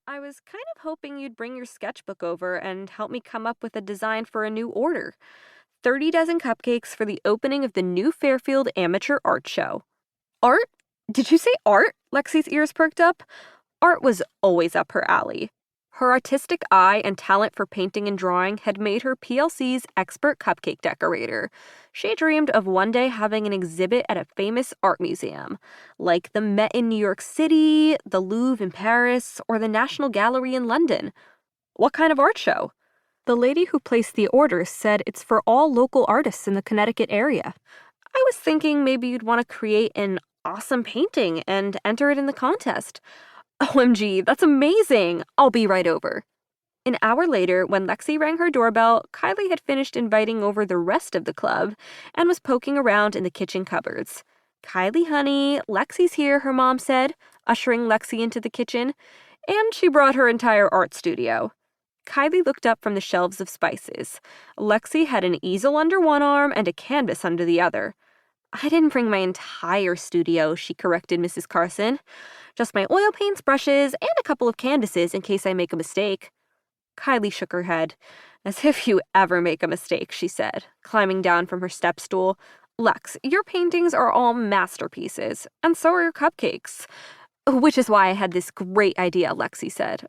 I was kind of hoping you'd bring your sketchbook over and help me come up with a design for a new order. 30 dozen cupcakes for the opening of the new Fairfield Amateur Art Show. Art? Did you say art? Lexi's ears perked up. Art was always up her alley. Her artistic eye and talent for painting and drawing had made her PLC's expert cupcake decorator. She dreamed of one day having an exhibit at a famous art museum, like the Met in New York City, the Louvre in Paris, or the National Gallery in London. What kind of art show? The lady who placed the order said it's for all local artists in the Connecticut area. I was thinking maybe you'd want to create an awesome painting and enter it in the contest. OMG, that's amazing! I'll be right over. An hour later, when Lexi rang her doorbell, Kylie had finished inviting over the rest of the club and was poking around in the kitchen cupboards. "Kylie, honey, Lexi's here," her mom said, ushering Lexi into the kitchen, and she brought her entire art studio. Kylie looked up from the shelves of spices. Lexi had an easel under one arm and a canvas under the other. "I didn't bring my entire studio," she corrected Mrs. Carson. "Just my oil paints, brushes, and a couple of canvases in case I make a mistake." Kylie shook her head. "As if you ever make a mistake," she said, climbing down from her step stool. "Lex, your paintings are all masterpieces, and so are your cupcakes." "Which is why I had this great idea," Lexi said,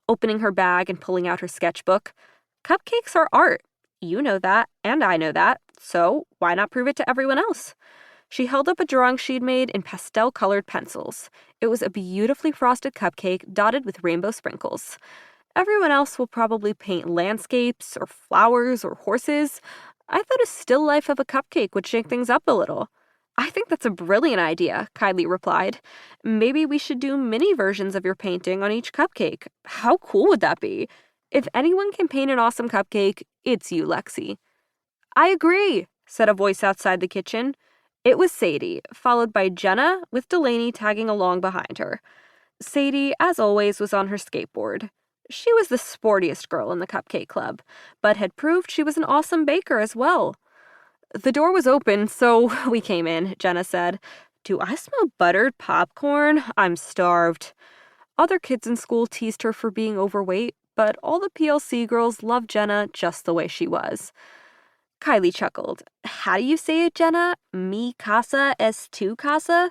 opening her bag and pulling out her sketchbook. "Cupcakes are art. You know that, and I know that, so why not prove it to everyone else?" She held up a drawing she'd made in pastel-colored pencils. It was a beautifully frosted cupcake dotted with rainbow sprinkles. "Everyone else will probably paint landscapes, or flowers, or horses. I thought a still life of a cupcake would shake things up a little." "I think that's a brilliant idea," Kylie replied. "Maybe we should do mini versions of your painting on each cupcake. How cool would that be? If anyone can paint an awesome cupcake, it's you, Lexi." "I agree," said a voice outside the kitchen. It was Sadie, followed by Jenna, with Delaney tagging along behind her. Sadie, as always, was on her skateboard. She was the sportiest girl in the Cupcake Club, but had proved she was an awesome baker as well. "The door was open, so we came in," Jenna said. "Do I smell buttered popcorn? I'm starved." Other kids in school teased her for being overweight, but all the PLC girls loved Jenna just the way she was. Kylie chuckled. "How do you say it, Jenna? Mi casa es tu casa?"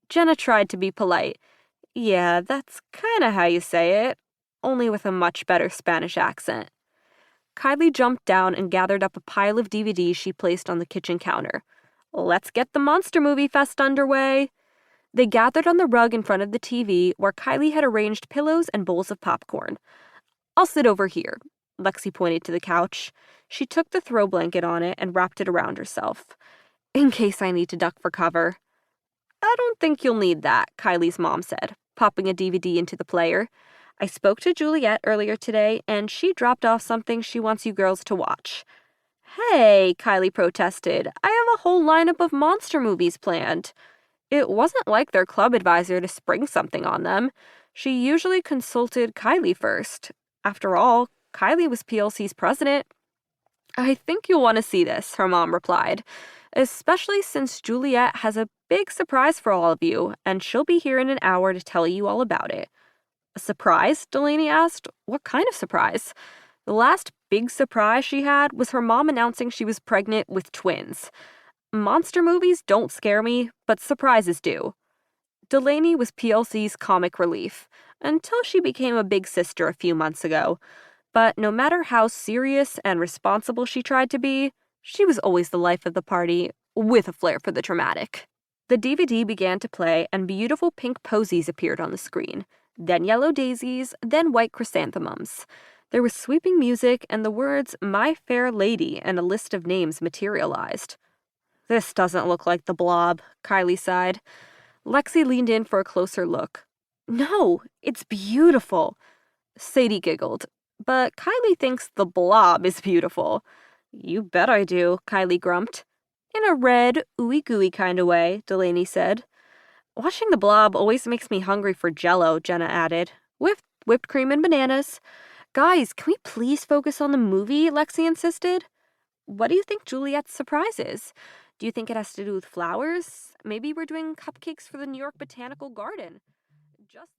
Jenna tried to be polite. "Yeah, that's kinda how you say it, only with a much better Spanish accent." Kylie jumped down and gathered up a pile of DVDs she placed on the kitchen counter. "Let's get the Monster Movie Fest underway." They gathered on the rug in front of the TV, where Kylie had arranged pillows and bowls of popcorn. "I'll sit over here." Lexi pointed to the couch. She took the throw blanket on it and wrapped it around herself, "in case I need to duck for cover." "I don't think you'll need that," Kylie's mom said, popping a DVD into the player. "I spoke to Juliet earlier today, and she dropped off something she wants you girls to watch." "Hey," Kylie protested, "I have a whole lineup of monster movies planned." It wasn't like their club advisor to spring something on them. She usually consulted Kylie first. After all, Kylie was PLC's president. "I think you'll want to see this," her mom replied, "especially since Juliet has a big surprise for all of you, and she'll be here in an hour to tell you all about it." "A surprise?" Delaney asked. "What kind of surprise?" The last big surprise she had was her mom announcing she was pregnant with twins. Monster movies don't scare me, but surprises do. Delaney was PLC's comic relief, until she became a big sister a few months ago. But no matter how serious and responsible she tried to be, she was always the life of the party, with a flair for the dramatic. The DVD began to play, and beautiful pink posies appeared on the screen, then yellow daisies, then white chrysanthemums. There was sweeping music, and the words "My Fair Lady" and a list of names materialized. "This doesn't look like the Blob," Kylie sighed. Lexi leaned in for a closer look. "No, it's beautiful." Sadie giggled. "But Kylie thinks the Blob is beautiful." "You bet I do," Kylie grumped. "In a red, ooey-gooey kind of way," Delaney said. "Watching the Blob always makes me hungry for Jell-O," Jenna added. "With whipped cream and bananas." "Guys, can we please focus on the movie?" Lexi insisted. "What do you think Juliet's surprise is? Do you think it has to do with flowers? Maybe we're doing cupcakes for the New York Botanical Garden." Just